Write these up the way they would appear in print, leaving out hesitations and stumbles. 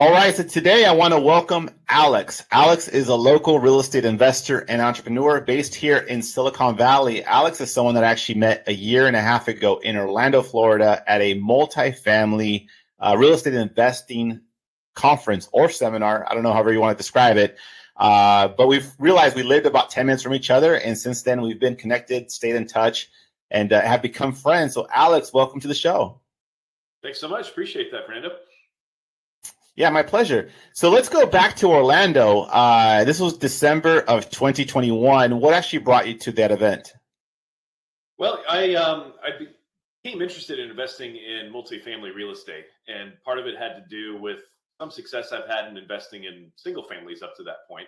All right, so today I want to welcome Alex. Alex is a local real estate investor and entrepreneur based here in Silicon Valley. Alex is someone that I actually met a year and a half ago in Orlando, Florida at a multifamily real estate investing conference or seminar. I don't know however you want to describe it. But we've realized we lived about 10 minutes from each other. And since then, we've been connected, stayed in touch, and have become friends. So Alex, welcome to the show. Thanks so much. Appreciate that, Fernando. Yeah, my pleasure. So let's go back to Orlando. This was December of 2021. What actually brought you to that event? Well, I became interested in investing in multifamily real estate, and part of it had to do with some success I've had in investing in single families up to that point.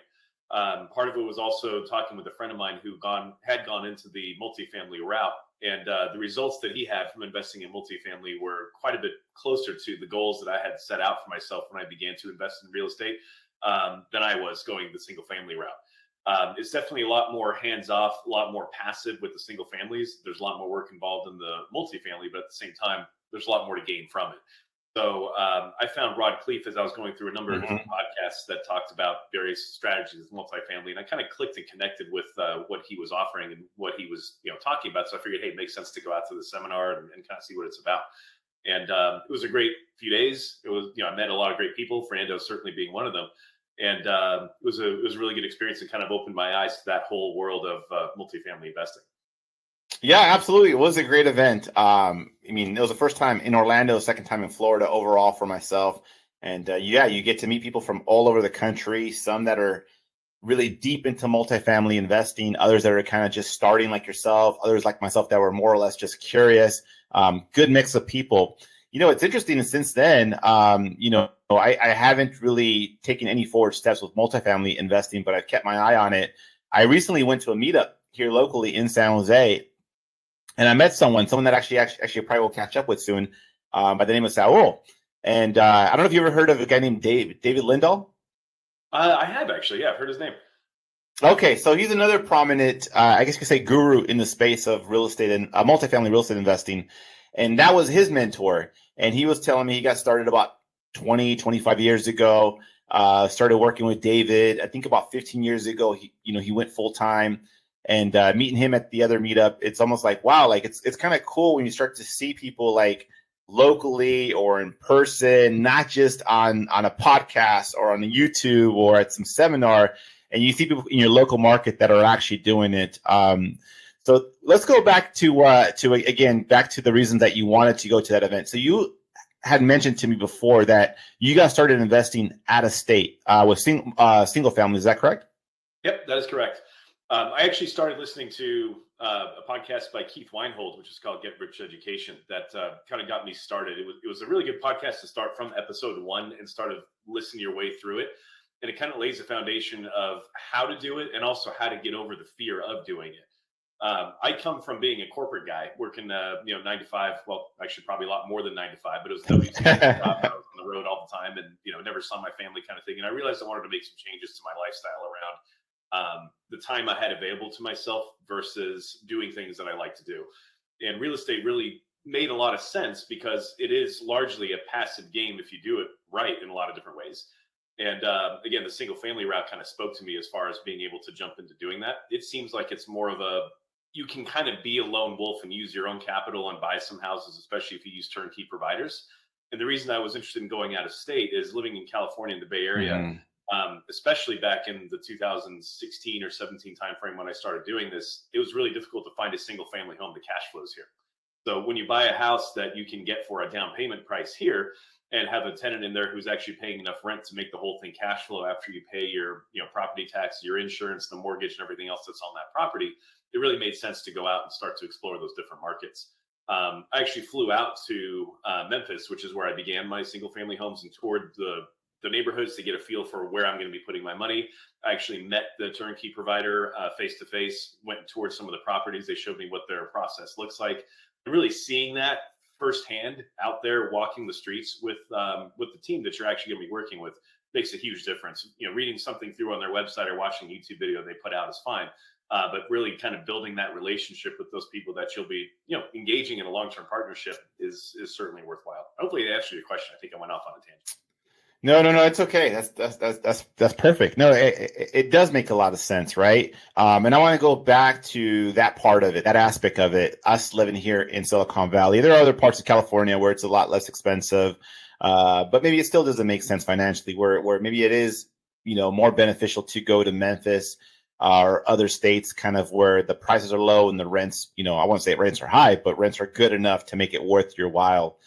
Part of it was also talking with a friend of mine who had gone into the multifamily route, and the results that he had from investing in multifamily were quite a bit closer to the goals that I had set out for myself when I began to invest in real estate than I was going the single family route. It's definitely a lot more hands-off, a lot more passive with the single families. There's a lot more work involved in the multifamily, but at the same time, there's a lot more to gain from it. So I found Rod Cleef as I was going through a number of different podcasts that talked about various strategies of multifamily, and I kind of clicked and connected with what he was offering and what he was talking about. So I figured, hey, it makes sense to go out to the seminar and kind of see what it's about. And it was a great few days. It was, I met a lot of great people, Fernando certainly being one of them. And it was a really good experience and kind of opened my eyes to that whole world of multifamily investing. Yeah, absolutely. It was a great event. It was the first time in Orlando, second time in Florida overall for myself. And you get to meet people from all over the country, some that are really deep into multifamily investing, others that are kind of just starting like yourself, others like myself that were more or less just curious. Good mix of people. It's interesting. And since then, I haven't really taken any forward steps with multifamily investing, but I've kept my eye on it. I recently went to a meetup here locally in San Jose. And I met someone that actually probably will catch up with soon by the name of Saul. And I don't know if you ever heard of a guy named David Lindahl. I have actually. Yeah, I've heard his name. Okay, so he's another prominent, I guess you could say, guru in the space of real estate and multifamily real estate investing. And that was his mentor. And he was telling me he got started about 25 years ago, started working with David. I think about 15 years ago, he went full time. And meeting him at the other meetup, it's almost like, wow, like it's kind of cool when you start to see people like locally or in person, not just on a podcast or on a YouTube or at some seminar, and you see people in your local market that are actually doing it. So let's go back to the reason that you wanted to go to that event. So you had mentioned to me before that you got started investing out of state with single family. Is that correct? Yep, that is correct. I actually started listening to a podcast by Keith Weinhold, which is called Get Rich Education, that kind of got me started. It was a really good podcast to start from episode 1 and start to listen your way through it. And it kind of lays a foundation of how to do it and also how to get over the fear of doing it. I come from being a corporate guy, working 9 to 5. Well, actually, probably a lot more than 9 to 5, but it was a WC job. I was on the road all the time and never saw my family kind of thing. And I realized I wanted to make some changes to my lifestyle around the time I had available to myself versus doing things that I like to do. And real estate really made a lot of sense because it is largely a passive game if you do it right in a lot of different ways. And again, the single family route kind of spoke to me as far as being able to jump into doing that. It seems like it's more of you can kind of be a lone wolf and use your own capital and buy some houses, especially if you use turnkey providers. And the reason I was interested in going out of state is living in California in the Bay Area. Especially back in the 2016 or 17 timeframe when I started doing this, it was really difficult to find a single family home. The cash flows here. So when you buy a house that you can get for a down payment price here and have a tenant in there who's actually paying enough rent to make the whole thing cash flow after you pay your property tax, your insurance, the mortgage, and everything else that's on that property, it really made sense to go out and start to explore those different markets. I actually flew out to Memphis, which is where I began my single family homes, and toured the neighborhoods to get a feel for where I'm going to be putting my money. I actually met the turnkey provider face to face, went towards some of the properties. They showed me what their process looks like. And really seeing that firsthand out there, walking the streets with the team that you're actually going to be working with makes a huge difference. Reading something through on their website or watching a YouTube video they put out is fine. But really kind of building that relationship with those people that you'll be, engaging in a long-term partnership is certainly worthwhile. Hopefully that answered your question. I think I went off on a tangent. No, it's okay. That's perfect. No, it does make a lot of sense, right? And I want to go back to that part of it, that aspect of it. Us living here in Silicon Valley, there are other parts of California where it's a lot less expensive, but maybe it still doesn't make sense financially. Where maybe it is, more beneficial to go to Memphis or other states, kind of where the prices are low and the rents, I won't say rents are high, but rents are good enough to make it worth your while.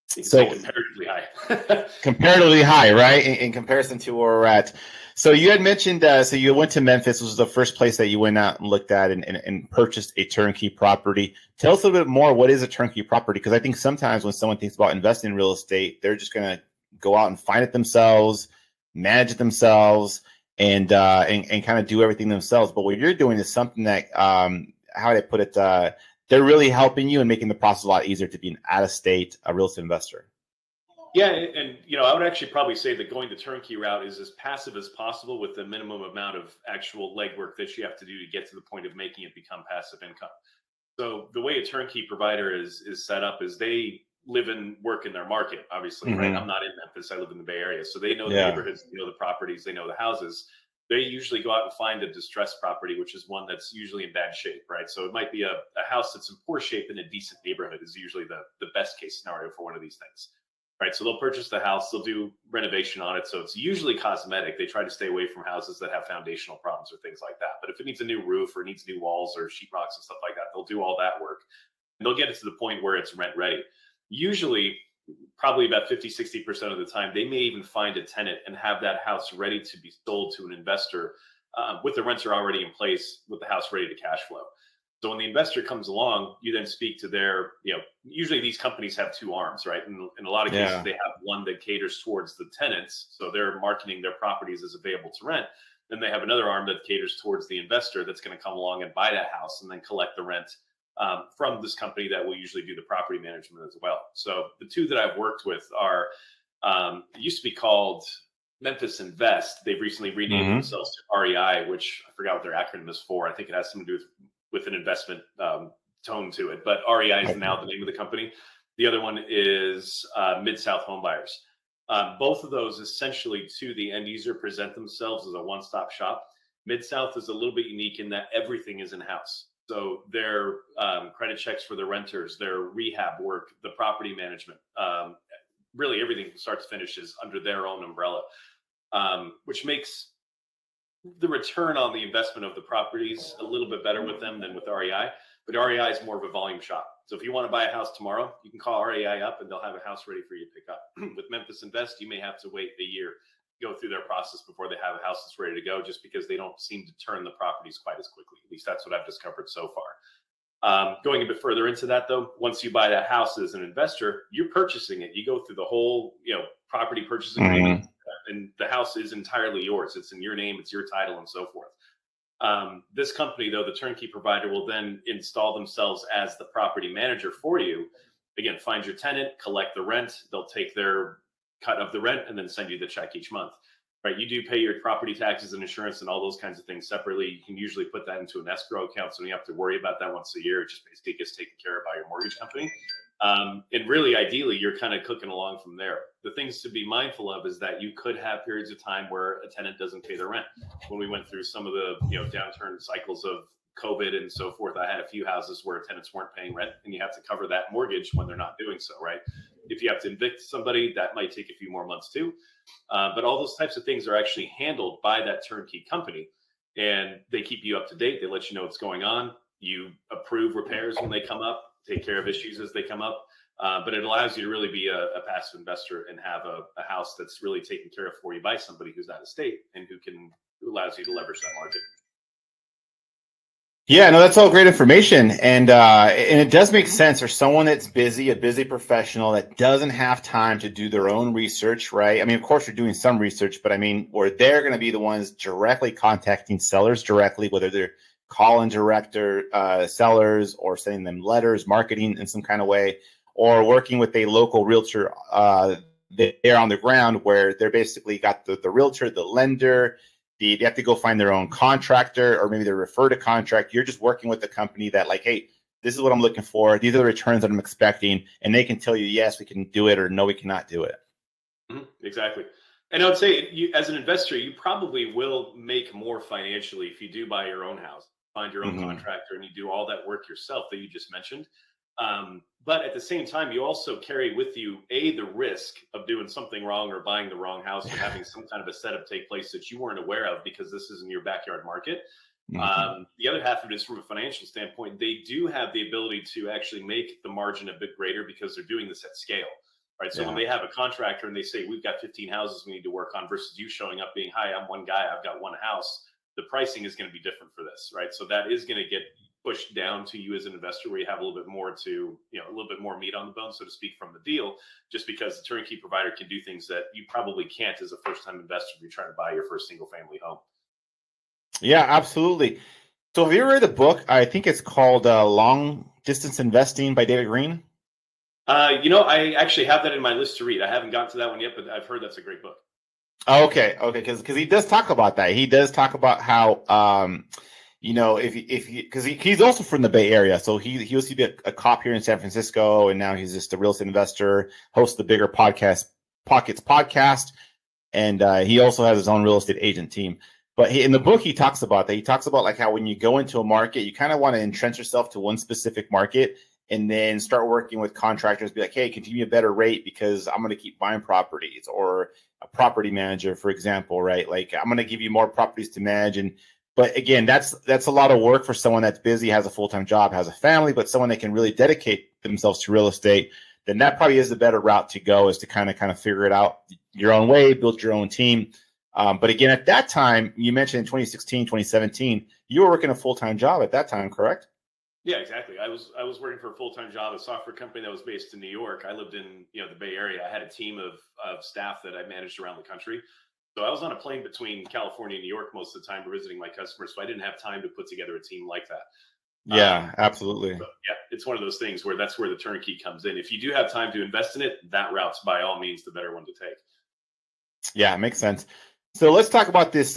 So comparatively high. Comparatively high, right? In comparison to where we're at. So you had mentioned, so you went to Memphis. This was the first place that you went out and looked at and purchased a turnkey property. Tell us a little bit more. What is a turnkey property? Because I think sometimes when someone thinks about investing in real estate, they're just going to go out and find it themselves, manage it themselves, and kind of do everything themselves. But what you're doing is something that, how do I put it? They're really helping you and making the process a lot easier to be an out-of-state real estate investor. Yeah, and I would actually probably say that going the turnkey route is as passive as possible with the minimum amount of actual legwork that you have to do to get to the point of making it become passive income. So the way a turnkey provider is set up is they live and work in their market, obviously, right? I'm not in Memphis, I live in the Bay Area. So they know the neighborhoods, they know the properties, they know the houses. They usually go out and find a distressed property, which is one that's usually in bad shape, right? So it might be a house that's in poor shape in a decent neighborhood is usually the best case scenario for one of these things, right? So they'll purchase the house, they'll do renovation on it. So it's usually cosmetic. They try to stay away from houses that have foundational problems or things like that. But if it needs a new roof or needs new walls or sheetrocks and stuff like that, they'll do all that work. And they'll get it to the point where it's rent ready. Usually, probably about 50-60% of the time, they may even find a tenant and have that house ready to be sold to an investor with the renter already in place, with the house ready to cash flow. So when the investor comes along, you then speak to their, usually these companies have two arms, right? And in a lot of cases, they have one that caters towards the tenants. So they're marketing their properties as available to rent. Then they have another arm that caters towards the investor that's going to come along and buy that house and then collect the rent from this company that will usually do the property management as well. So the two that I've worked with are, it used to be called Memphis Invest. They've recently renamed themselves to REI, which I forgot what their acronym is for. I think it has something to do with an investment tone to it, but REI is now the name of the company. The other one is Mid-South Home Buyers. Both of those essentially to the end user present themselves as a one-stop shop. Mid-South is a little bit unique in that everything is in-house. So their credit checks for the renters, their rehab work, the property management, really everything from start to finish is under their own umbrella, which makes the return on the investment of the properties a little bit better with them than with REI. But REI is more of a volume shop. So if you want to buy a house tomorrow, you can call REI up and they'll have a house ready for you to pick up. With Memphis Invest, you may have to wait a year, go through their process before they have a house that's ready to go, just because they don't seem to turn the properties quite as quickly. At least that's what I've discovered so far. Going a bit further into that, though, once you buy that house as an investor, you're purchasing it. You go through the whole, property purchase agreement, and the house is entirely yours. It's in your name, it's your title, and so forth. This company, though, the turnkey provider, will then install themselves as the property manager for you. Again, find your tenant, collect the rent. They'll take their cut of the rent and then send you the check each month. Right? You do pay your property taxes and insurance and all those kinds of things separately. You can usually put that into an escrow account, so you don't have to worry about that once a year. It just basically gets taken care of by your mortgage company. And really, ideally, you're kind of cooking along from there. The things to be mindful of is that you could have periods of time where a tenant doesn't pay their rent. When we went through some of the downturn cycles of COVID and so forth, I had a few houses where tenants weren't paying rent, and you have to cover that mortgage when they're not doing so, right? If you have to evict somebody, that might take a few more months too. But all those types of things are actually handled by that turnkey company, and they keep you up to date. They let you know what's going on. You approve repairs when they come up, take care of issues as they come up. But it allows you to really be a passive investor and have a house that's really taken care of for you by somebody who's out of state and who allows you to leverage that market. Yeah, no, that's all great information, and it does make sense. For someone that's busy, a busy professional that doesn't have time to do their own research, right? I mean, of course, you're doing some research, but I mean, where they're going to be the ones directly contacting sellers directly, whether they're calling sellers or sending them letters, marketing in some kind of way, or working with a local realtor there on the ground, where they're basically got the realtor, the lender. They have to go find their own contractor, or maybe they're referred to contract. You're just working with the company that, like, hey, this is what I'm looking for. These are the returns that I'm expecting. And they can tell you, yes, we can do it, or no, we cannot do it. Exactly. And I would say, you, as an investor, you probably will make more financially if you do buy your own house, find your own Hmm. contractor, and you do all that work yourself that you just mentioned. But at the same time, you also carry with you the risk of doing something wrong or buying the wrong house or having some kind of a setup take place that you weren't aware of because this isn't your backyard market. Hmm. The other half of it is from a financial standpoint, they do have the ability to actually make the margin a bit greater because they're doing this at scale. Right. So when Yeah. they have a contractor and they say, we've got 15 houses we need to work on versus you showing up being, hi, I'm one guy, I've got one house, the pricing is going to be different for this. Right. So that is going to get pushed down to you as an investor where you have a little bit more to, a little bit more meat on the bone, so to speak, from the deal, just because the turnkey provider can do things that you probably can't as a first time investor if you're trying to buy your first single family home. Yeah, absolutely. So have you ever read the book? I think it's called Long Distance Investing by David Green. I actually have that in my list to read. I haven't gotten to that one yet, but I've heard that's a great book. Okay, because he does talk about that. He does talk about how if because he's also from the Bay Area, so he used to be a cop here in San Francisco, and now he's just a real estate investor, hosts the bigger podcast Pockets podcast, and he also has his own real estate agent team. But in the book, he talks about that. He talks about like how when you go into a market, you kind of want to entrench yourself to one specific market and then start working with contractors, be like, hey, can you give me a better rate because I'm going to keep buying properties, or a property manager, for example, right? Like I'm going to give you more properties to manage. But again, that's a lot of work for someone that's busy, has a full-time job, has a family, but someone that can really dedicate themselves to real estate, then that probably is the better route to go, is to kind of figure it out your own way, build your own team. But again, at that time, you mentioned in 2016, 2017, you were working a full-time job at that time, correct? Yeah, exactly. I was working for a full-time job, a software company that was based in New York. I lived in the Bay Area. I had a team of staff that I managed around the country. So I was on a plane between California and New York most of the time visiting my customers. So I didn't have time to put together a team like that. Yeah, absolutely. So yeah, it's one of those things where that's where the turnkey comes in. If you do have time to invest in it, that route's by all means the better one to take. Yeah, makes sense. So let's talk about this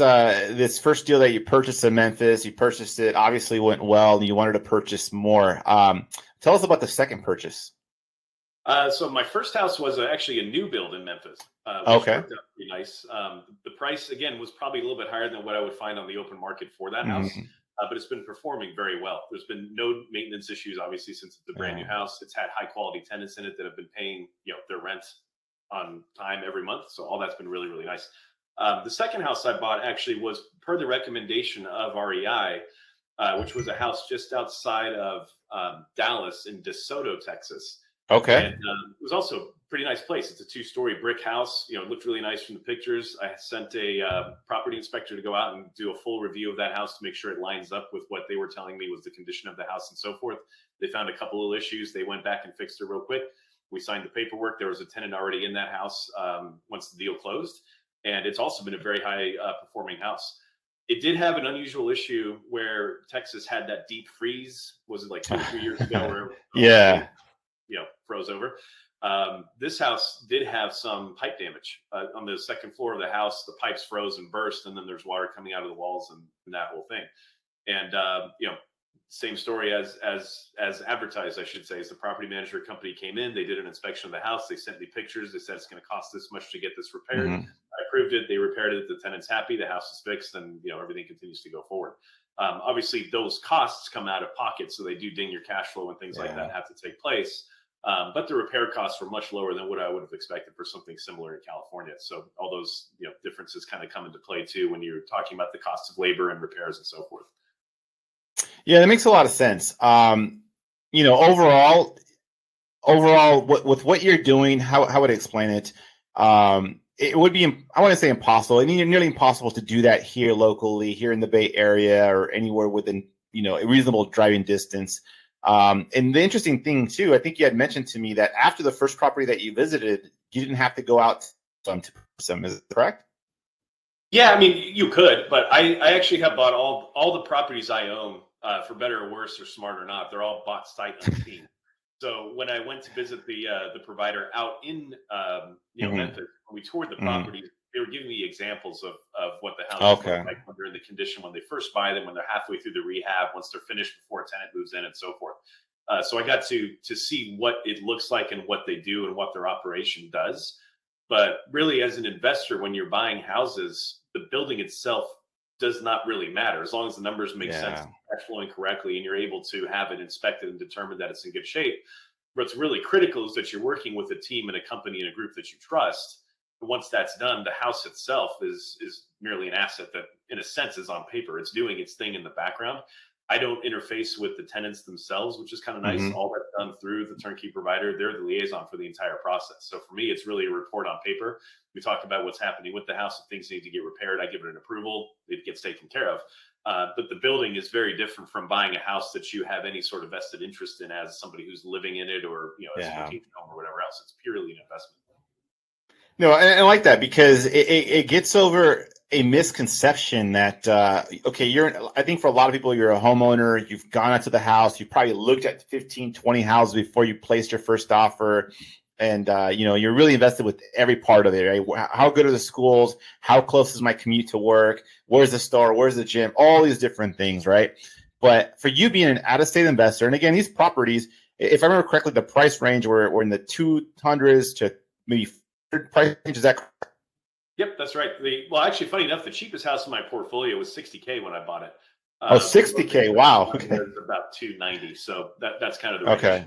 first deal that you purchased in Memphis. You purchased it, obviously went well, and you wanted to purchase more. Tell us about the second purchase. So my first house was actually a new build in Memphis, which Okay. worked out pretty nice. The price again was probably a little bit higher than what I would find on the open market for that house, Hmm. but it's been performing very well. There's been no maintenance issues, obviously, since it's a brand new Yeah. house. It's had high quality tenants in it that have been paying their rent on time every month, so all that's been really really nice. The second house I bought actually was per the recommendation of REI, which was a house just outside of Dallas in DeSoto, Texas. And Okay. it was also a pretty nice place. It's a two-story brick house. It looked really nice from the pictures. I sent a property inspector to go out and do a full review of that house to make sure it lines up with what they were telling me was the condition of the house and so forth. They found a couple of issues. They went back and fixed it real quick. We signed the paperwork. There was a tenant already in that house once the deal closed. And it's also been a very high performing house. It did have an unusual issue where Texas had that deep freeze. Was it like 2 or 3 years ago where the whole state Yeah. froze over? This house did have some pipe damage on the second floor of the house. The pipes froze and burst, and then there's water coming out of the walls and that whole thing. And same story as advertised, I should say. As the property manager company came in, they did an inspection of the house. They sent me pictures. They said it's going to cost this much to get this repaired. Hmm. I approved it. They repaired it. The tenant's happy. The house is fixed, and everything continues to go forward. Obviously, those costs come out of pocket, so they do ding your cash flow when things like that have to take place. But the repair costs were much lower than what I would have expected for something similar in California. So all those differences kind of come into play too when you're talking about the cost of labor and repairs and so forth. Yeah, that makes a lot of sense. Overall, with what you're doing, how would I explain it? It would be, I want to say impossible. I mean, nearly impossible to do that here locally, here in the Bay Area or anywhere within, a reasonable driving distance. And the interesting thing too, I think you had mentioned to me that after the first property that you visited, you didn't have to go out to some. Is it correct? Yeah, I mean, you could, but I actually have bought all the properties I own, for better or worse, or smart or not. They're all bought sight unseen. So when I went to visit the provider out in Hmm. Memphis, when we toured the Hmm. properties, they were giving me examples of what the houses look Okay. like when they're in the condition when they first buy them, when they're halfway through the rehab, once they're finished before a tenant moves in, and so forth. So I got to see what it looks like and what they do and what their operation does. But really, as an investor, when you're buying houses, the building itself does not really matter as long as the numbers make sense, cash flowing correctly, and you're able to have it inspected and determine that it's in good shape. What's really critical is that you're working with a team and a company and a group that you trust. And once that's done, the house itself is merely an asset that, in a sense, is on paper. It's doing its thing in the background. I don't interface with the tenants themselves, which is kind of nice. All that's done through the turnkey provider. They're the liaison for the entire process. So for me, it's really a report on paper. We talk about what's happening with the house. If things need to get repaired, I give it an approval. It gets taken care of. But the building is very different from buying a house that you have any sort of vested interest in as somebody who's living in it, or as a vacation home or whatever else. It's purely an investment. No, I like that because it gets over a misconception that, I think for a lot of people, you're a homeowner, you've gone out to the house, you probably looked at 15, 20 houses before you placed your first offer. And, you're really invested with every part of it, right? How good are the schools? How close is my commute to work? Where's the store? Where's the gym? All these different things, right? But for you being an out-of-state investor, and again, these properties, if I remember correctly, the price range were in the 200s to maybe price range. Is that correct? Yep, that's right. Actually, funny enough, the cheapest house in my portfolio was $60K when I bought it. $60K. Wow. Okay. It's about $290. So that's kind of the range.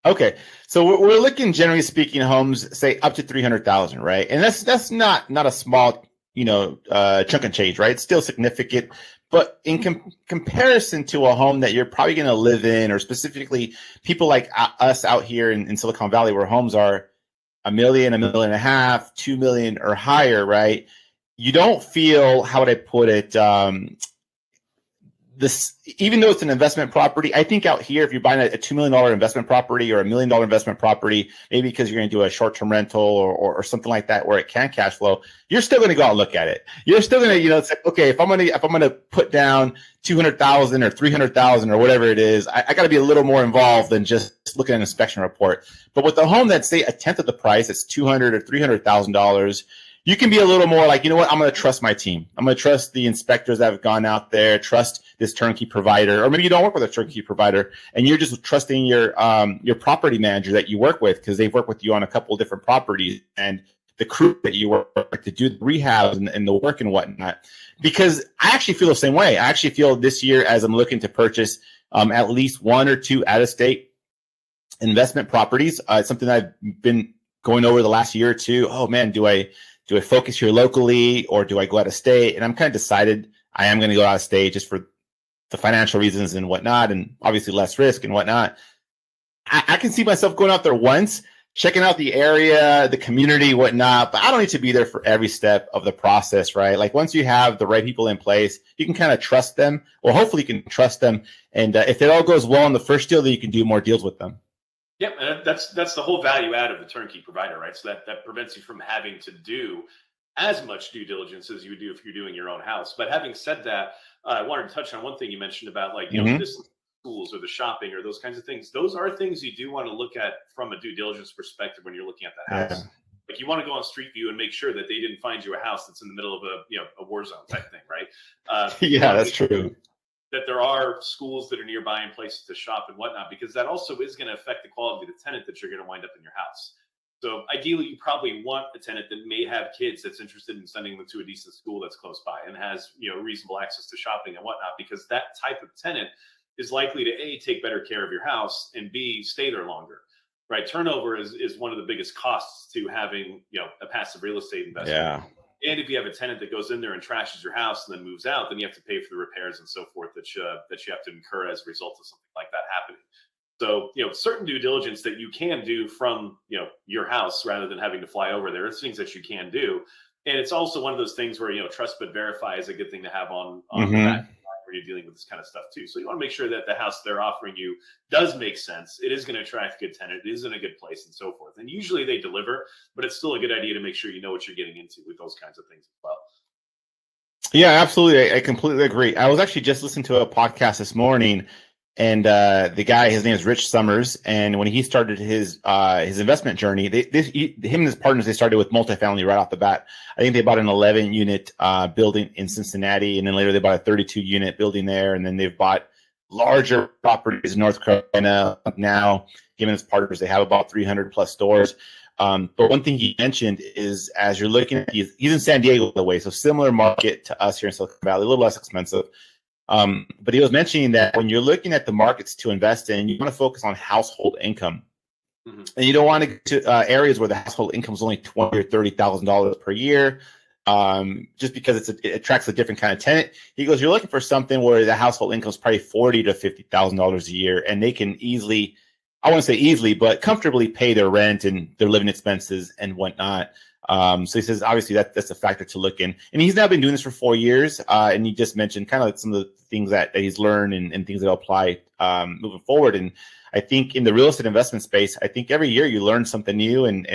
Okay. So we're looking, generally speaking, homes say up to $300,000, right? And that's not a small, chunk of change, right? It's still significant. But in comparison to a home that you're probably going to live in, or specifically people like us out here in Silicon Valley, where homes are $1 million, $1.5 million, $2 million or higher, right? You don't feel, how would I put it? Even though it's an investment property, I think out here, if you're buying a $2 million investment property or $1 million investment property, maybe because you're going to do a short-term rental or something like that where it can cash flow, you're still going to go out and look at it. You're still going to, it's like, okay, if I'm going to put down $200,000 or $300,000 or whatever it is, I got to be a little more involved than just looking at an inspection report. But with a home that's, say, a tenth of the price, it's $200,000 or $300,000, you can be a little more like, you know what, I'm going to trust my team. I'm going to trust the inspectors that have gone out there, trust this turnkey provider, or maybe you don't work with a turnkey provider and you're just trusting your property manager that you work with because they've worked with you on a couple of different properties, and the crew that you work with to do the rehab and the work and whatnot. Because I actually feel the same way. I actually feel this year, as I'm looking to purchase at least one or two out-of-state investment properties, it's something that I've been going over the last year or two. Oh man, do I focus here locally or do I go out of state? And I'm kind of decided I am going to go out of state just for the financial reasons and whatnot, and obviously less risk and whatnot. I can see myself going out there once, checking out the area, the community, whatnot, but I don't need to be there for every step of the process, right? Like once you have the right people in place, you can kind of trust them. Well, hopefully you can trust them. And if it all goes well in the first deal, then you can do more deals with them. Yep, and that's the whole value add of the turnkey provider, right? So that prevents you from having to do as much due diligence as you would do if you're doing your own house. But having said that, I wanted to touch on one thing you mentioned about this schools or the shopping or those kinds of things. Those are things you do want to look at from a due diligence perspective when you're looking at the house. Yeah. Like you want to go on Street View and make sure that they didn't find you a house that's in the middle of a war zone type thing, right? Yeah, that's true. That there are schools that are nearby and places to shop and whatnot, because that also is going to affect the quality of the tenant that you're going to wind up in your house. So ideally, you probably want a tenant that may have kids that's interested in sending them to a decent school that's close by and has reasonable access to shopping and whatnot, because that type of tenant is likely to A, take better care of your house, and B, stay there longer. Right? Turnover is one of the biggest costs to having a passive real estate investment. Yeah. And if you have a tenant that goes in there and trashes your house and then moves out, then you have to pay for the repairs and so forth that you have to incur as a result of something like that happening. So, certain due diligence that you can do from, your house rather than having to fly over there, it's things that you can do. And it's also one of those things where, trust but verify is a good thing to have on the back when you're dealing with this kind of stuff too. So you want to make sure that the house they're offering you does make sense. It is going to attract a good tenant. It is in a good place and so forth. And usually they deliver, but it's still a good idea to make sure you know what you're getting into with those kinds of things as well. Yeah, absolutely. I completely agree. I was actually just listening to a podcast this morning, and the guy, his name is Rich Summers, and when he started his investment journey, him and his partners, they started with multifamily right off the bat. I think they bought an 11-unit building in Cincinnati, and then later they bought a 32-unit building there, and then they've bought larger properties in North Carolina. Now, given his partners, they have about 300 plus stores. But one thing he mentioned is, as you're looking at, he's in San Diego, by the way, so similar market to us here in Silicon Valley, a little less expensive. But he was mentioning that when you're looking at the markets to invest in, you want to focus on household income. And you don't want to get to areas where the household income is only $20,000 or $30,000 per year, just because it attracts a different kind of tenant. He goes, you're looking for something where the household income is probably $40,000 to $50,000 a year, and they can easily, I wouldn't say easily, but comfortably pay their rent and their living expenses and whatnot. So he says, obviously, that's a factor to look in. And he's now been doing this for 4 years. And he just mentioned kind of like some of the things that he's learned and things that will apply moving forward. And I think in the real estate investment space, I think every year you learn something new and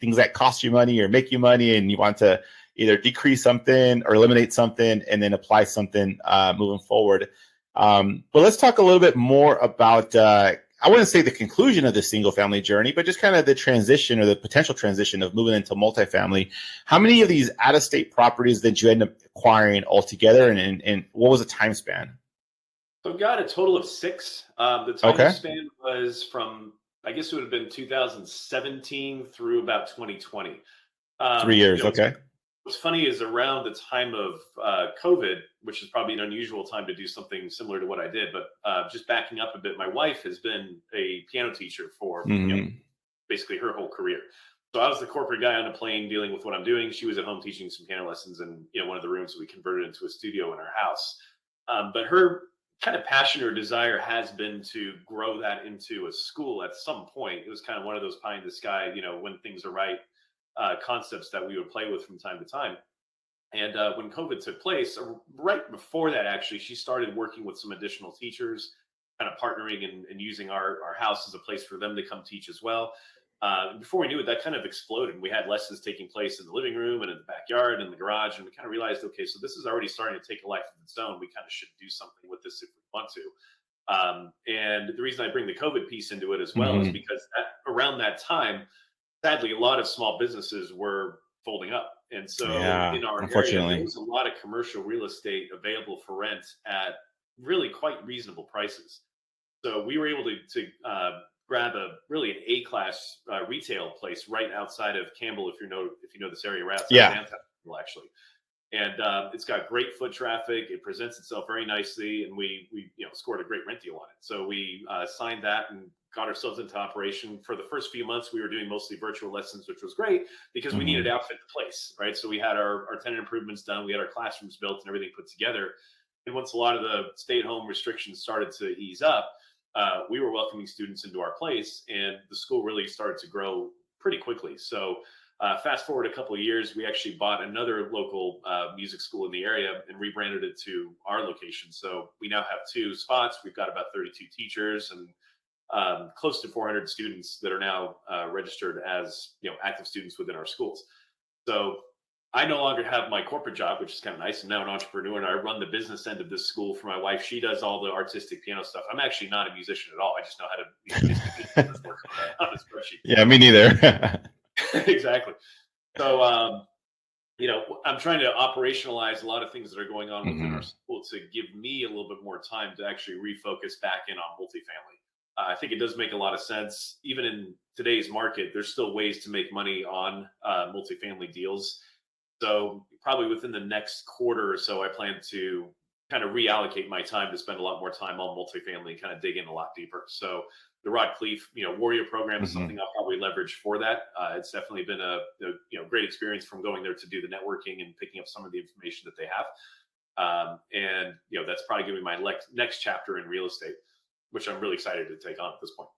things that cost you money or make you money, and you want to either decrease something or eliminate something and then apply something moving forward. But let's talk a little bit more about, I wouldn't say the conclusion of the single family journey, but just kind of the transition or the potential transition of moving into multifamily. How many of these out-of-state properties did you end up acquiring altogether, and what was the time span? So I've got a total of 6. The time span was from, I guess it would have been 2017 through about 2020. 3 years, okay. What's funny is around the time of COVID, which is probably an unusual time to do something similar to what I did, but just backing up a bit, my wife has been a piano teacher for basically her whole career. So I was the corporate guy on a plane dealing with what I'm doing. She was at home teaching some piano lessons in one of the rooms that we converted into a studio in our house. But her kind of passion or desire has been to grow that into a school at some point. It was kind of one of those pie in the sky, when things are right, concepts that we would play with from time to time. And when COVID took place, right before that, actually, she started working with some additional teachers, kind of partnering and using our house as a place for them to come teach as well. Before we knew it, that kind of exploded. We had lessons taking place in the living room and in the backyard and the garage. And we kind of realized, okay, so this is already starting to take a life of its own. We kind of should do something with this if we want to. And the reason I bring the COVID piece into it as well is because around that time, sadly, a lot of small businesses were folding up. And so in our area, there was a lot of commercial real estate available for rent at really quite reasonable prices. So we were able to grab an A-class retail place right outside of Campbell, if you know this area, right outside of Campbell, actually. And it's got great foot traffic. It presents itself very nicely, and we scored a great rent deal on it. So we signed that and got ourselves into operation. For the first few months, we were doing mostly virtual lessons, which was great because we needed to outfit the place, right? So we had our tenant improvements done. We had our classrooms built and everything put together. And once a lot of the stay-at-home restrictions started to ease up, we were welcoming students into our place, and the school really started to grow pretty quickly. So fast forward a couple of years, we actually bought another local music school in the area and rebranded it to our location. So we now have 2 spots. We've got about 32 teachers and close to 400 students that are now registered as active students within our schools. So I no longer have my corporate job, which is kind of nice. I'm now an entrepreneur, and I run the business end of this school for my wife. She does all the artistic piano stuff. I'm actually not a musician at all. I just know how to work on a spreadsheet. Yeah, me neither. Exactly. So, I'm trying to operationalize a lot of things that are going on within our school to give me a little bit more time to actually refocus back in on multifamily. I think it does make a lot of sense. Even in today's market, there's still ways to make money on multifamily deals. So probably within the next quarter or so, I plan to kind of reallocate my time to spend a lot more time on multifamily and kind of dig in a lot deeper. So the Rod Cleef, Warrior program is something I'll probably leverage for that. It's definitely been a great experience from going there to do the networking and picking up some of the information that they have. And that's probably going to be my next chapter in real estate, which I'm really excited to take on at this point.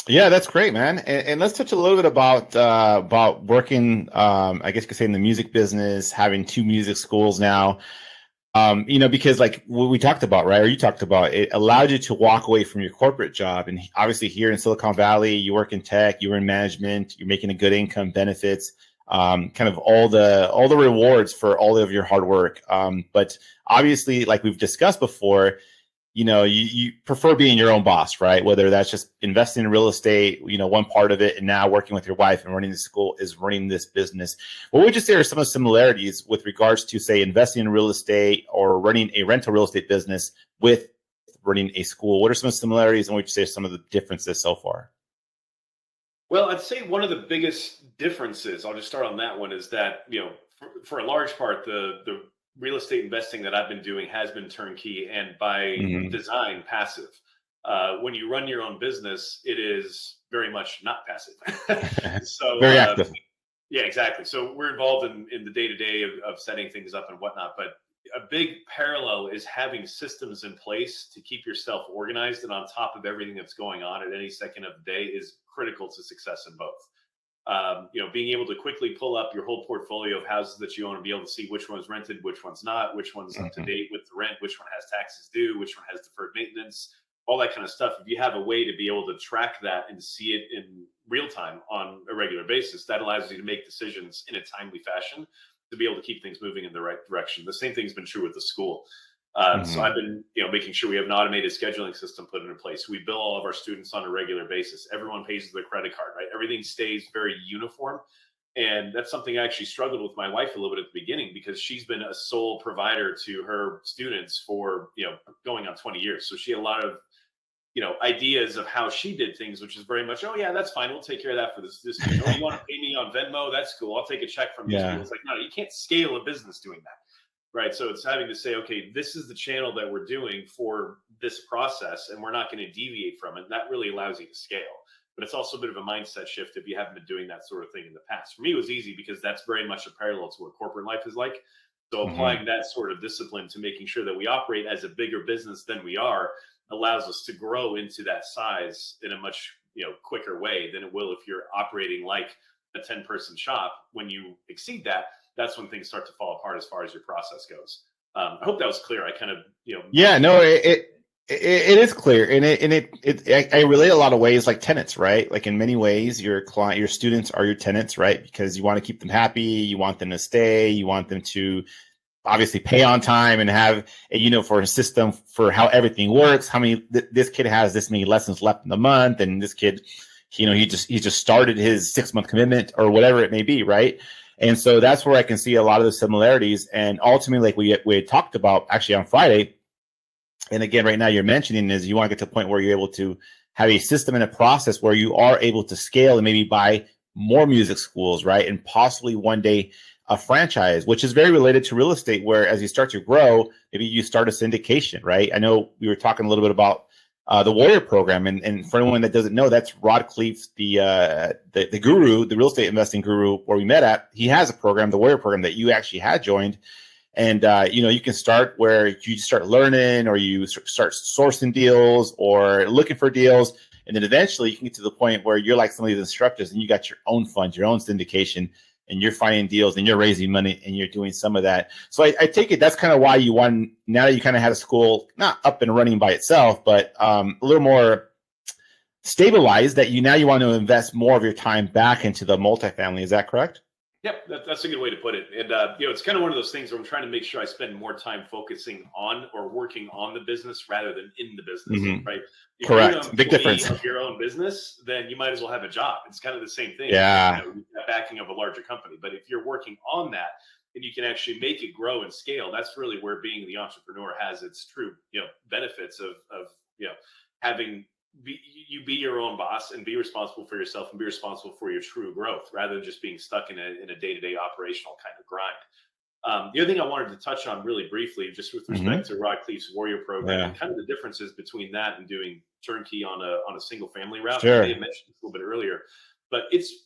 Yeah, that's great, man. And let's touch a little bit about working, I guess you could say, in the music business, having 2 music schools now. Because like what we talked about, right, or you talked about, it allowed you to walk away from your corporate job. And obviously here in Silicon Valley, you work in tech, you're in management, you're making a good income, benefits, kind of all the rewards for all of your hard work. But obviously, like we've discussed before, you prefer being your own boss, right? Whether that's just investing in real estate, one part of it, and now working with your wife and running the school is running this business. What would you say are some of the similarities with regards to, say, investing in real estate or running a rental real estate business with running a school? What are some of the similarities, and what would you say are some of the differences so far? Well, I'd say one of the biggest differences, I'll just start on that one, is that, for a large part, the real estate investing that I've been doing has been turnkey and by Hmm. design passive. When you run your own business, it is very much not passive. So, Very active. yeah, exactly. So we're involved in the day to day of setting things up and whatnot. But a big parallel is having systems in place to keep yourself organized and on top of everything that's going on at any second of the day is critical to success in both. Being able to quickly pull up your whole portfolio of houses that you own and be able to see which one's rented, which one's not, which one's up to Hmm. date with the rent, which one has taxes due, which one has deferred maintenance, all that kind of stuff. If you have a way to be able to track that and see it in real time on a regular basis, that allows you to make decisions in a timely fashion to be able to keep things moving in the right direction. The same thing's been true with the school. So Hmm. I've been, making sure we have an automated scheduling system put into place. We bill all of our students on a regular basis. Everyone pays their credit card, right? Everything stays very uniform. And that's something I actually struggled with my wife a little bit at the beginning because she's been a sole provider to her students for, going on 20 years. So she had a lot of, ideas of how she did things, which is very much, oh yeah, that's fine. We'll take care of that for this student. Oh, you want to pay me on Venmo? That's cool. I'll take a check from these people. Yeah. It's like, no, you can't scale a business doing that. Right. So it's having to say, okay, this is the channel that we're doing for this process, and we're not going to deviate from it. And that really allows you to scale. But it's also a bit of a mindset shift if you haven't been doing that sort of thing in the past. For me, it was easy because that's very much a parallel to what corporate life is like. So Hmm. applying that sort of discipline to making sure that we operate as a bigger business than we are allows us to grow into that size in a much quicker way than it will if you're operating like a 10-person shop. When you exceed that, that's when things start to fall apart as far as your process goes. I hope that was clear. I kind of Yeah, no, it is clear, and I relate a lot of ways like tenants, right? Like in many ways, your students are your tenants, right? Because you want to keep them happy, you want them to stay, you want them to obviously pay on time and have for a system for how everything works. How many this kid has this many lessons left in the month, and this kid, he just started his 6 month commitment or whatever it may be, right? And so that's where I can see a lot of the similarities. And ultimately, like we had talked about actually on Friday, and again, right now you're mentioning is you want to get to a point where you're able to have a system and a process where you are able to scale and maybe buy more music schools, right? And possibly one day a franchise, which is very related to real estate, where as you start to grow, maybe you start a syndication, right? I know we were talking a little bit about the Warrior program, and for anyone that doesn't know, that's Rod Cleef, the guru, the real estate investing guru, where we met at. He has a program, the Warrior program, that you actually had joined, and you can start where you start learning, or you start sourcing deals or looking for deals, and then eventually you can get to the point where you're like some of these instructors, and you got your own funds, your own syndication, and you're finding deals and you're raising money and you're doing some of that. So I take it that's kind of why you want, now that you kind of had a school not up and running by itself, but a little more stabilized, that you want to invest more of your time back into the multifamily. Is that correct? Yep, that's a good way to put it. And it's kind of one of those things where I'm trying to make sure I spend more time focusing on or working on the business rather than in the business, Mm-hmm. right? If you're an Correct. Big employee difference. of your own business, then you might as well have a job. It's kind of the same thing. It's just, Yeah. the backing of a larger company. But if you're working on that and you can actually make it grow and scale, that's really where being the entrepreneur has its true, benefits of having you be your own boss and be responsible for yourself and be responsible for your true growth rather than just being stuck in a day-to-day operational kind of grind. The other thing I wanted to touch on really briefly, just with Mm-hmm. respect to Rod Cleef's Warrior program Yeah. and kind of the differences between that and doing turnkey on a single family route. I may Sure. have mentioned this a little bit earlier, but it's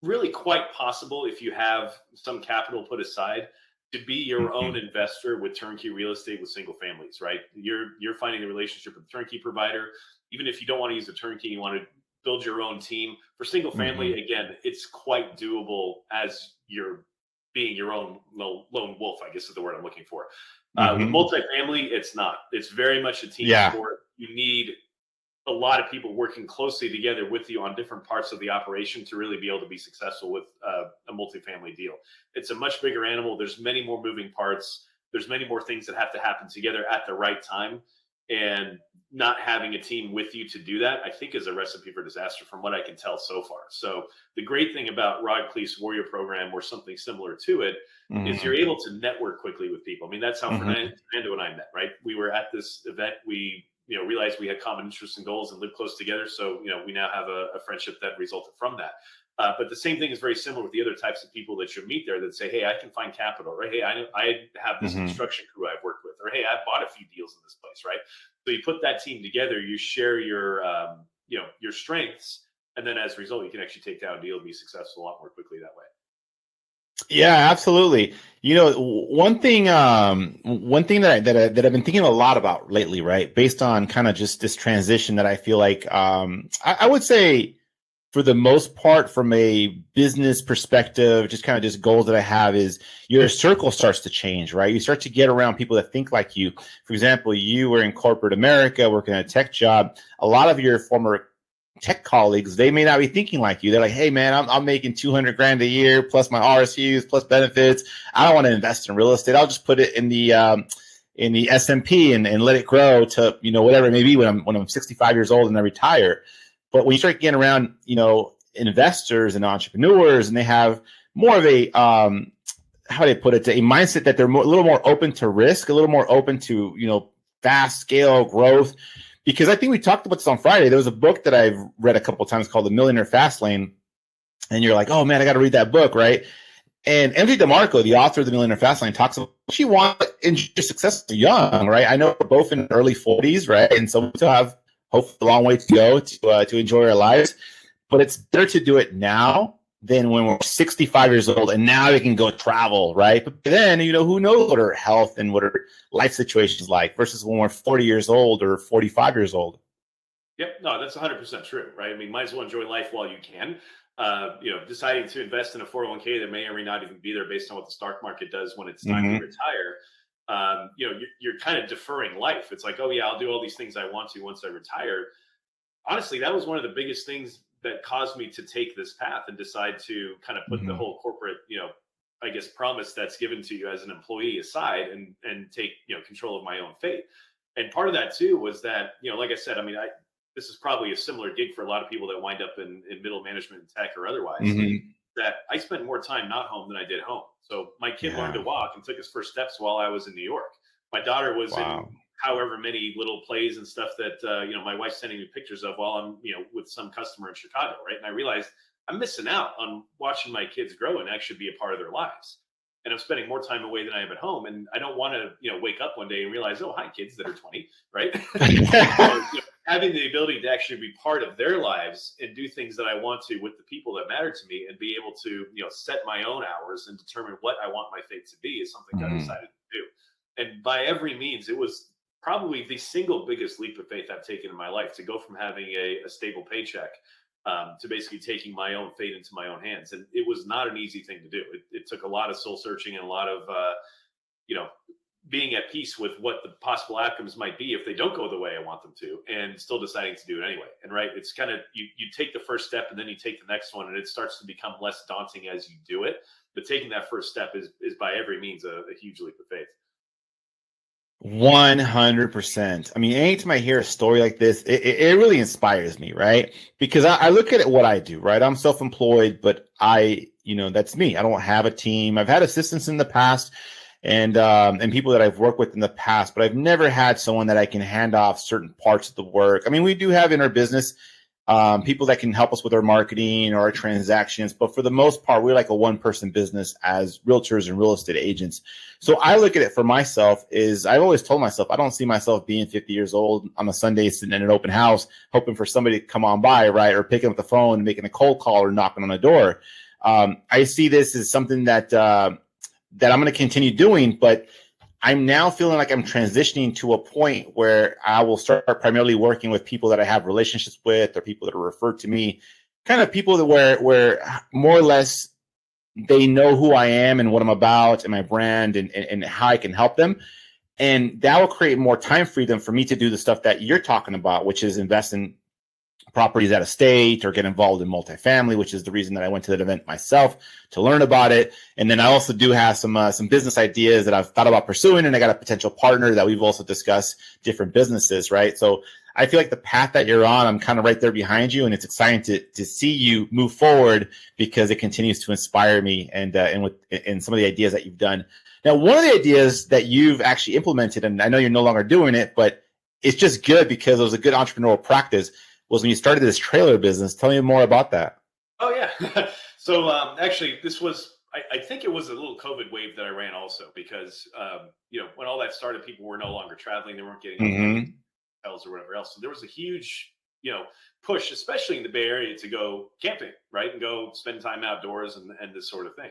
really quite possible if you have some capital put aside to be your own Mm-hmm. investor with turnkey real estate with single families, right? You're finding a relationship with a turnkey provider. Even if you don't want to use a turnkey, you want to build your own team. For single Mm-hmm. family, again, it's quite doable as you're being your own lone wolf, I guess is the word I'm looking for. With Mm-hmm. multifamily, it's not. It's very much a team Yeah. sport. You need a lot of people working closely together with you on different parts of the operation to really be able to be successful with a multifamily deal. It's a much bigger animal. There's many more moving parts. There's many more things that have to happen together at the right time. And not having a team with you to do that, I think, is a recipe for disaster from what I can tell so far. So the great thing about Rod Cleef's Warrior program or something similar to it is Mm-hmm. you're able to network quickly with people. I mean, that's how Mm-hmm. Fernando and I met, right? We were at this event. We realized we had common interests and goals and lived close together. So, we now have a friendship that resulted from that. But the same thing is very similar with the other types of people that you meet there that say, hey, I can find capital, right? Hey, I have this construction crew I've worked with, or hey, I bought a few deals in this place, right? So you put that team together, you share your strengths, and then as a result, you can actually take down a deal and be successful a lot more quickly that way. Yeah, absolutely. One thing that I've been thinking a lot about lately, right? Based on kind of just this transition that I feel like, I would say for the most part, from a business perspective, just goals that I have is your circle starts to change, right? You start to get around people that think like you. For example, you were in corporate America working at a tech job. A lot of your former tech colleagues, they may not be thinking like you. They're like, hey man, I'm making 200 grand a year plus my RSUs plus benefits. I don't want to invest in real estate. I'll just put it in the S&P and let it grow to, whatever it may be when I'm 65 years old and I retire. But when you start getting around, investors and entrepreneurs, and they have more of a, how do they put it, a mindset that they're a little more open to risk, a little more open to, fast scale growth. Because I think we talked about this on Friday. There was a book that I've read a couple of times called The Millionaire Fast Lane. And you're like, oh man, I got to read that book, right? And MJ DeMarco, the author of The Millionaire Fast Lane, talks about what she wants in success young, right? I know we're both in early 40s, right? And so we still have hopefully a long way to go to enjoy our lives. But it's better to do it now than when we're 65 years old and now we can go travel, right? But then, who knows what our health and what our life situation is like versus when we're 40 years old or 45 years old. Yep. No, that's 100% true, right? I mean, might as well enjoy life while you can. Deciding to invest in a 401k that may or may not even be there based on what the stock market does when it's time to retire. You're kind of deferring life. It's like, oh yeah, I'll do all these things I want to once I retire. Honestly, that was one of the biggest things that caused me to take this path and decide to kind of put the whole corporate, promise that's given to you as an employee aside and take, control of my own fate. And part of that too was that, like I said, I mean, this is probably a similar gig for a lot of people that wind up in middle management in tech or otherwise, that I spent more time not home than I did home. So my kid learned to walk and took his first steps while I was in New York. My daughter was in however many little plays and stuff that, my wife's sending me pictures of while I'm, with some customer in Chicago, right? And I realized I'm missing out on watching my kids grow and actually be a part of their lives. And I'm spending more time away than I am at home. And I don't want to, wake up one day and realize, oh, hi, kids that are 20, right? Having the ability to actually be part of their lives and do things that I want to with the people that matter to me and be able to, set my own hours and determine what I want my fate to be is something I decided to do. And by every means, it was probably the single biggest leap of faith I've taken in my life, to go from having a stable paycheck to basically taking my own fate into my own hands. And it was not an easy thing to do. It took a lot of soul searching and a lot of, being at peace with what the possible outcomes might be if they don't go the way I want them to, and still deciding to do it anyway. And right, it's kind of, you take the first step and then you take the next one, and it starts to become less daunting as you do it. But taking that first step is by every means a huge leap of faith. 100%. I mean, anytime I hear a story like this, it really inspires me, right? Because I look at what I do, right? I'm self-employed, but that's me. I don't have a team. I've had assistants in the past and people that I've worked with in the past, but I've never had someone that I can hand off certain parts of the work. I mean, we do have in our business people that can help us with our marketing or our transactions. But for the most part, we're like a one-person business as realtors and real estate agents. So I look at it for myself is I've always told myself, I don't see myself being 50 years old on a Sunday sitting in an open house, hoping for somebody to come on by, right? Or picking up the phone and making a cold call or knocking on a door. I see this as something that I'm going to continue doing, but I'm now feeling like I'm transitioning to a point where I will start primarily working with people that I have relationships with or people that are referred to me, kind of people that where more or less they know who I am and what I'm about and my brand and how I can help them. And that will create more time freedom for me to do the stuff that you're talking about, which is invest in properties out of state or get involved in multifamily, which is the reason that I went to that event myself to learn about it. And then I also do have some business ideas that I've thought about pursuing, and I got a potential partner that we've also discussed different businesses, right? So I feel like the path that you're on, I'm kind of right there behind you, and it's exciting to see you move forward because it continues to inspire me and some of the ideas that you've done. Now, one of the ideas that you've actually implemented, and I know you're no longer doing it, but it's just good because it was a good entrepreneurial practice was when you started this trailer business. Tell me more about that. Oh yeah. So actually this was, I think it was a little COVID wave that I ran also because, when all that started, people were no longer traveling. They weren't getting Mm-hmm. hotels or whatever else. So there was a huge, push, especially in the Bay Area, to go camping, right? And go spend time outdoors and this sort of thing.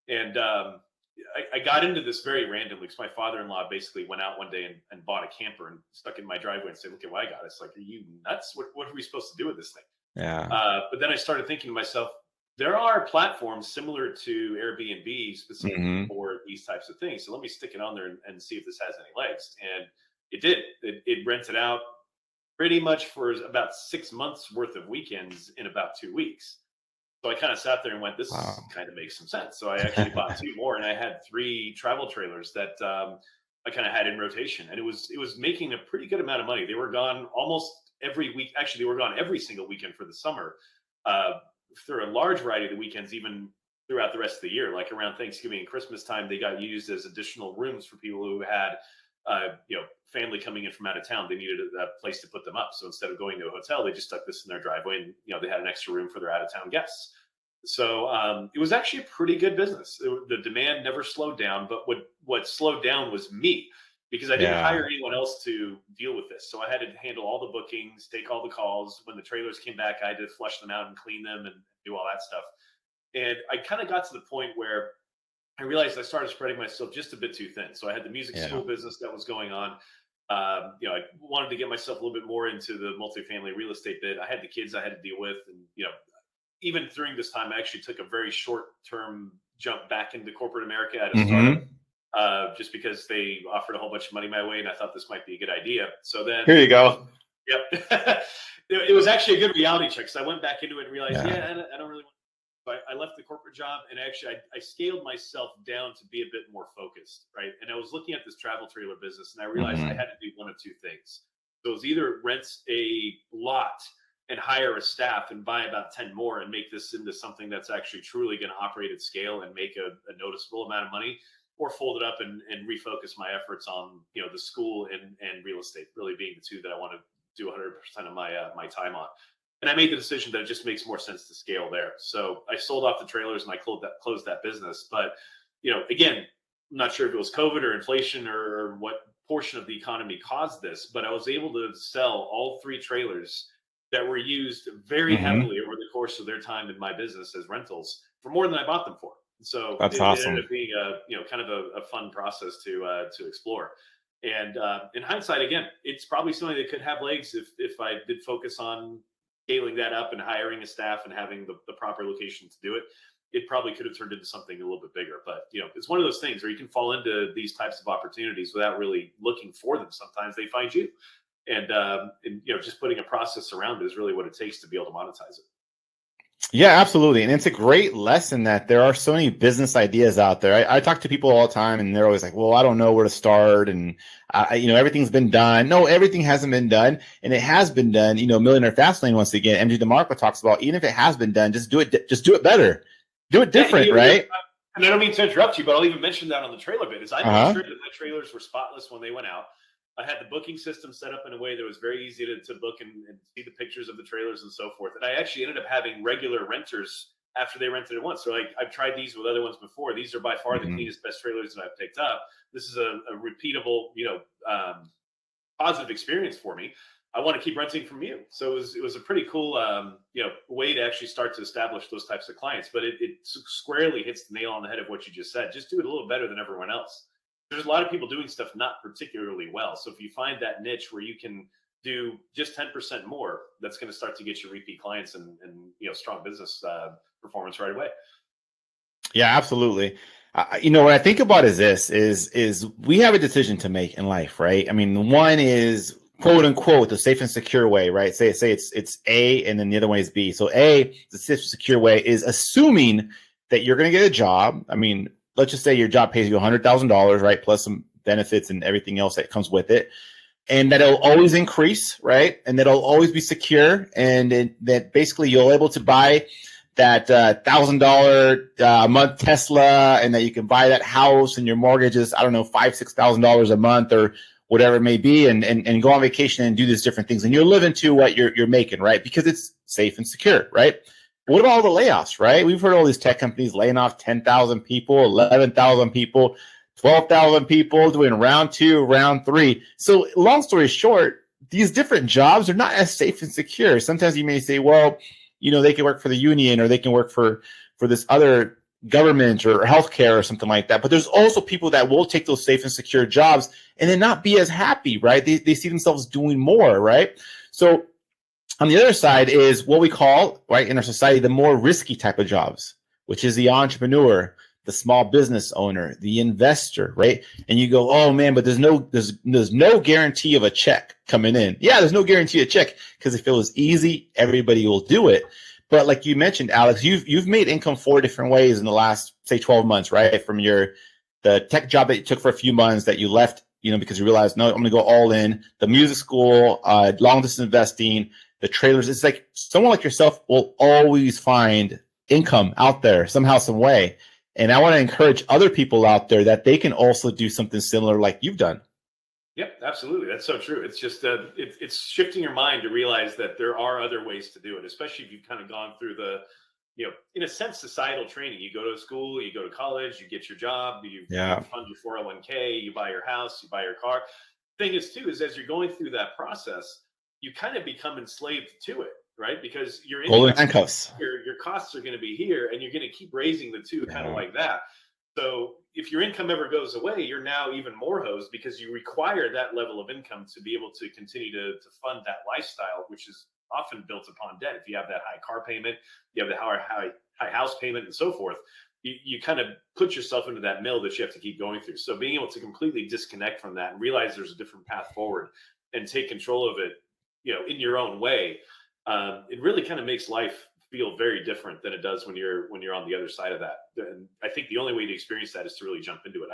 And I got into this very randomly because my father-in-law basically went out one day and bought a camper and stuck it in my driveway and said, look at what I got. It's like, are you nuts? What are we supposed to do with this thing? Yeah. But then I started thinking to myself, there are platforms similar to Airbnb specifically for these types of things. So let me stick it on there and see if this has any legs. And it did. It rented out pretty much for about 6 months worth of weekends in about 2 weeks. So I kind of sat there and went, this kind of makes some sense. So I actually bought 2 more, and I had 3 travel trailers that I kind of had in rotation, and it was making a pretty good amount of money. They were gone almost every week. Actually, they were gone every single weekend for the summer. Through a large variety of the weekends, even throughout the rest of the year, like around Thanksgiving and Christmas time, they got used as additional rooms for people who had, family coming in from out of town. They needed a place to put them up. So instead of going to a hotel, they just stuck this in their driveway, and they had an extra room for their out of town guests. So it was actually a pretty good business. The demand never slowed down, but what slowed down was me, because I didn't hire anyone else to deal with this. So I had to handle all the bookings, take all the calls. When the trailers came back, I had to flush them out and clean them and do all that stuff. And I kind of got to the point where I realized I started spreading myself just a bit too thin. So I had the music school business that was going on. I wanted to get myself a little bit more into the multifamily real estate bit. I had the kids I had to deal with. And, even during this time, I actually took a very short-term jump back into corporate America at a startup. Just because they offered a whole bunch of money my way, and I thought this might be a good idea. So then, here you go. Yep, it was actually a good reality check. So I went back into it and realized, I don't really want. So I left the corporate job, and actually I scaled myself down to be a bit more focused, right? And I was looking at this travel trailer business, and I realized I had to do one of two things. So it was either rent a lot and hire a staff and buy about 10 more and make this into something that's actually truly going to operate at scale and make a noticeable amount of money, or fold it up and refocus my efforts on, the school and real estate, really being the two that I want to do 100% of my time on. And I made the decision that it just makes more sense to scale there. So I sold off the trailers and I closed that business. But, again, I'm not sure if it was COVID or inflation or what portion of the economy caused this, but I was able to sell all 3 trailers that were used very heavily over the course of their time in my business as rentals for more than I bought them for. So that's awesome. It ended up being kind of a fun process to explore. And in hindsight, again, it's probably something that could have legs if I did focus on scaling that up and hiring a staff and having the proper location to do it. It probably could have turned into something a little bit bigger. But, it's one of those things where you can fall into these types of opportunities without really looking for them. Sometimes they find you. And just putting a process around it is really what it takes to be able to monetize it. Yeah, absolutely. And it's a great lesson that there are so many business ideas out there. I talk to people all the time, and they're always like, well, I don't know where to start. And, everything's been done. No, everything hasn't been done. And it has been done. Millionaire Fastlane, once again, MJ DeMarco talks about, even if it has been done, just do it better. Do it different, right? And I don't mean to interrupt you, but I'll even mention that on the trailer bit. Is I made sure that the trailers were spotless when they went out. I had the booking system set up in a way that was very easy to book and see the pictures of the trailers and so forth. And I actually ended up having regular renters after they rented it once. So I've tried these with other ones before. These are by far the cleanest, best trailers that I've picked up. This is a repeatable, positive experience for me. I want to keep renting from you. So it was a pretty cool, way to actually start to establish those types of clients. But it squarely hits the nail on the head of what you just said. Just do it a little better than everyone else. There's a lot of people doing stuff not particularly well. So if you find that niche where you can do just 10% more, that's going to start to get you repeat clients and strong business performance right away. Yeah, absolutely. What I think about is we have a decision to make in life, right? I mean, one is quote unquote the safe and secure way, right? Say it's A, and then the other way is B. So A, the safe and secure way, is assuming that you're going to get a job. I mean, let's just say your job pays you $100,000, right? Plus some benefits and everything else that comes with it. And that it'll always increase, right? And that it'll always be secure. And that basically you're able to buy that $1,000 a month Tesla, and that you can buy that house, and your mortgage is, I don't know, $5,000-$6,000 a month, or whatever it may be, and go on vacation and do these different things. And you're living to what you're making, right? Because it's safe and secure, right? What about all the layoffs, right? We've heard all these tech companies laying off 10,000 people, 11,000 people, 12,000 people, doing round 2, round 3. So long story short, these different jobs are not as safe and secure. Sometimes you may say, well, they can work for the union, or they can work for this other government or healthcare or something like that. But there's also people that will take those safe and secure jobs and then not be as happy, right? They see themselves doing more, right? So on the other side is what we call, right, in our society, the more risky type of jobs, which is the entrepreneur, the small business owner, the investor, right? And you go, oh man, but there's no guarantee of a check coming in. Yeah, there's no guarantee of a check, because if it was easy, everybody will do it. But like you mentioned, Alex, you've made income 4 different ways in the last, say, 12 months, right? From the tech job that you took for a few months that you left, because you realized, no, I'm going to go all in. The music school, long distance investing, the trailers. It's like someone like yourself will always find income out there somehow, some way. And I want to encourage other people out there that they can also do something similar like you've done. Yep, absolutely. That's so true. It's just it's shifting your mind to realize that there are other ways to do it, especially if you've kind of gone through the, in a sense, societal training. You go to school, you go to college, you get your job, you fund your 401k, you buy your house, you buy your car. Thing is, too, is as you're going through that process, you kind of become enslaved to it, right? Because your handcuffs, your costs are going to be here, and you're going to keep raising the two kind of like that. So if your income ever goes away, you're now even more hosed, because you require that level of income to be able to continue to fund that lifestyle, which is often built upon debt. If you have that high car payment, you have the high house payment, and so forth, you kind of put yourself into that mill that you have to keep going through. So being able to completely disconnect from that and realize there's a different path forward and take control of it, in your own way, it really kind of makes life feel very different than it does when you're on the other side of that. And I think the only way to experience that is to really jump into it.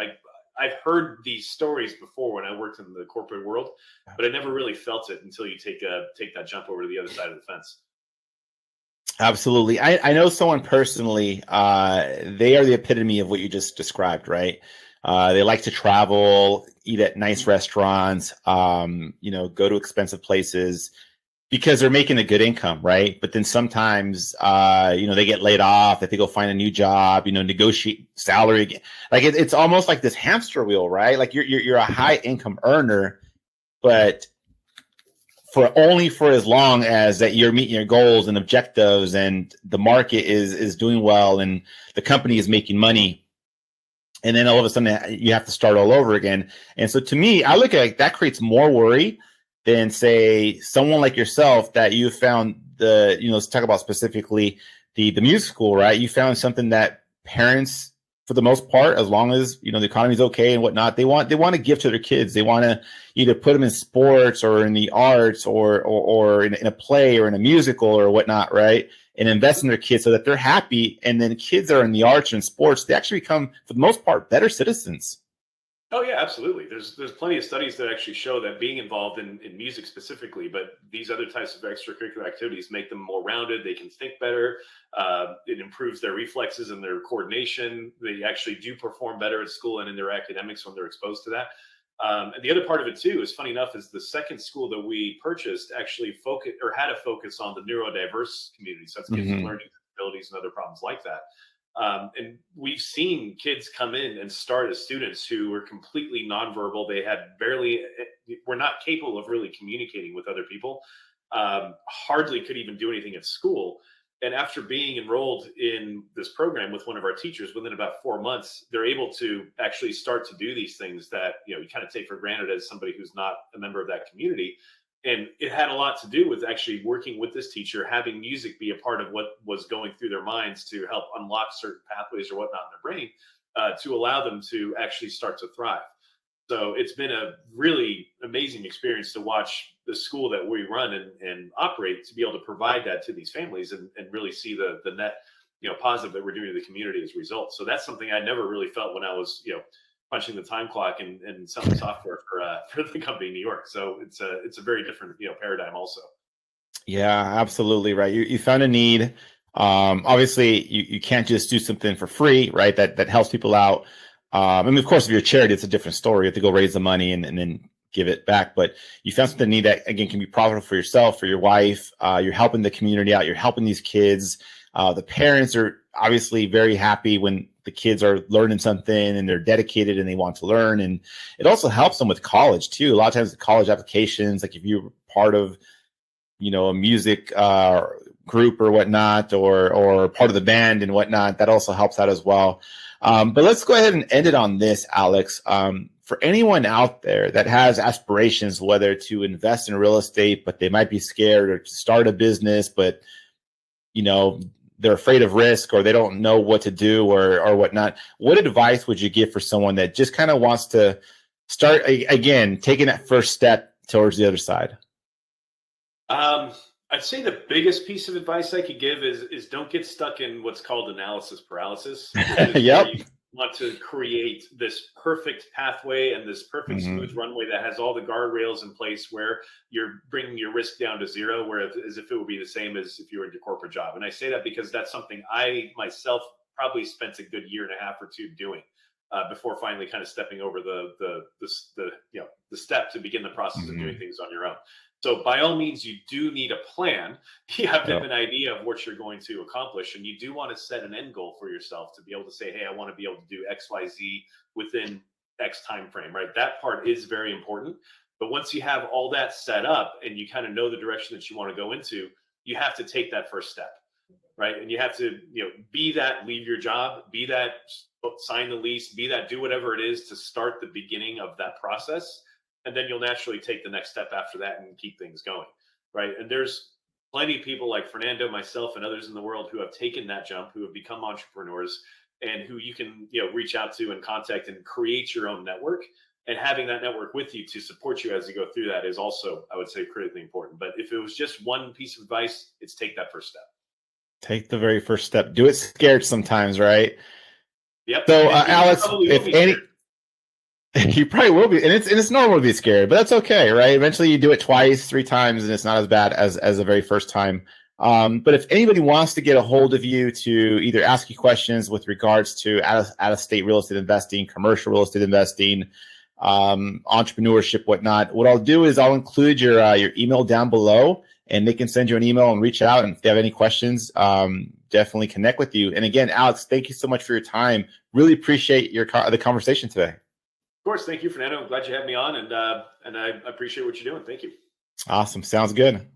I've heard these stories before when I worked in the corporate world, but I never really felt it until you take that jump over to the other side of the fence. Absolutely. I know someone personally, they are the epitome of what you just described, right? They like to travel, eat at nice restaurants, go to expensive places, because they're making a good income, right? But then sometimes, they get laid off, if they go find a new job, negotiate salary again. Like it's almost like this hamster wheel, right? Like you're a high income earner, but for as long as that you're meeting your goals and objectives, and the market is doing well, and the company is making money. And then all of a sudden you have to start all over again. And so to me, I look at that creates more worry than, say, someone like yourself that you found let's talk about specifically the music school, right? You found something that parents, for the most part, as long as, the economy is okay and whatnot, they want to give to their kids. They want to either put them in sports or in the arts or in a play or in a musical or whatnot, right? And invest in their kids so that they're happy. And then kids that are in the arts and sports, they actually become, for the most part, better citizens. Oh yeah, absolutely. There's plenty of studies that actually show that being involved in music specifically, but these other types of extracurricular activities make them more rounded. They can think better. It improves their reflexes and their coordination. They actually do perform better at school and in their academics when they're exposed to that. And the other part of it too is, funny enough, is the second school that we purchased actually had a focus on the neurodiverse community. So that's kids with learning disabilities and other problems like that. And we've seen kids come in and start as students who were completely nonverbal. They were not capable of really communicating with other people, hardly could even do anything at school. And after being enrolled in this program with one of our teachers, within about 4 months, they're able to actually start to do these things that, you kind of take for granted as somebody who's not a member of that community. And it had a lot to do with actually working with this teacher, having music be a part of what was going through their minds to help unlock certain pathways or whatnot in their brain, to allow them to actually start to thrive. So it's been a really amazing experience to watch the school that we run and operate, to be able to provide that to these families and really see the net, positive that we're doing to the community as a result. So that's something I never really felt when I was, punching the time clock and selling software for the company in New York. So it's a very different, paradigm also. Yeah, absolutely. Right. You found a need. Obviously you can't just do something for free, right? That helps people out. I mean, of course, if you're a charity, it's a different story. You have to go raise the money and then give it back. But you found something neat that, again, can be profitable for yourself, for your wife. You're helping the community out. You're helping these kids. The parents are obviously very happy when the kids are learning something and they're dedicated and they want to learn. And it also helps them with college too. A lot of times the college applications, like if you're part of, a music group or whatnot, or part of the band and whatnot, that also helps out as well. But let's go ahead and end it on this, Alex. For anyone out there that has aspirations, whether to invest in real estate, but they might be scared, or to start a business, but they're afraid of risk, or they don't know what to do, or whatnot, what advice would you give for someone that just kind of wants to start, again, taking that first step towards the other side? I'd say the biggest piece of advice I could give is don't get stuck in what's called analysis paralysis. Yep. You want to create this perfect pathway and this perfect smooth runway that has all the guardrails in place where you're bringing your risk down to zero, as if it would be the same as if you were in your corporate job. And I say that because that's something I myself probably spent a good year and a half or two doing before finally kind of stepping over the step to begin the process of doing things on your own. So by all means, you do need a plan. You have to have an idea of what you're going to accomplish. And you do want to set an end goal for yourself to be able to say, hey, I want to be able to do X, Y, Z within X time frame, right? That part is very important. But once you have all that set up and you kind of know the direction that you want to go into, you have to take that first step, right? And you have to, be that leave your job, be that sign the lease, be that do whatever it is to start the beginning of that process. And then you'll naturally take the next step after that and keep things going, right? And there's plenty of people like Fernando, myself, and others in the world who have taken that jump, who have become entrepreneurs, and who you can reach out to and contact and create your own network. And having that network with you to support you as you go through that is also, I would say, critically important. But if it was just one piece of advice, it's take that first step. Take the very first step. Do it scared sometimes, right? Yep. So, Alex, if any... You probably will be, and it's normal to be scared, but that's okay, right? Eventually, you do it twice, 3 times, and it's not as bad as the very first time. But if anybody wants to get a hold of you to either ask you questions with regards to out of state real estate investing, commercial real estate investing, entrepreneurship, whatnot, what I'll do is I'll include your email down below, and they can send you an email and reach out. And if they have any questions, definitely connect with you. And again, Alex, thank you so much for your time. Really appreciate the conversation today. Of course. Thank you, Fernando. I'm glad you had me on, and I appreciate what you're doing. Thank you. Awesome. Sounds good.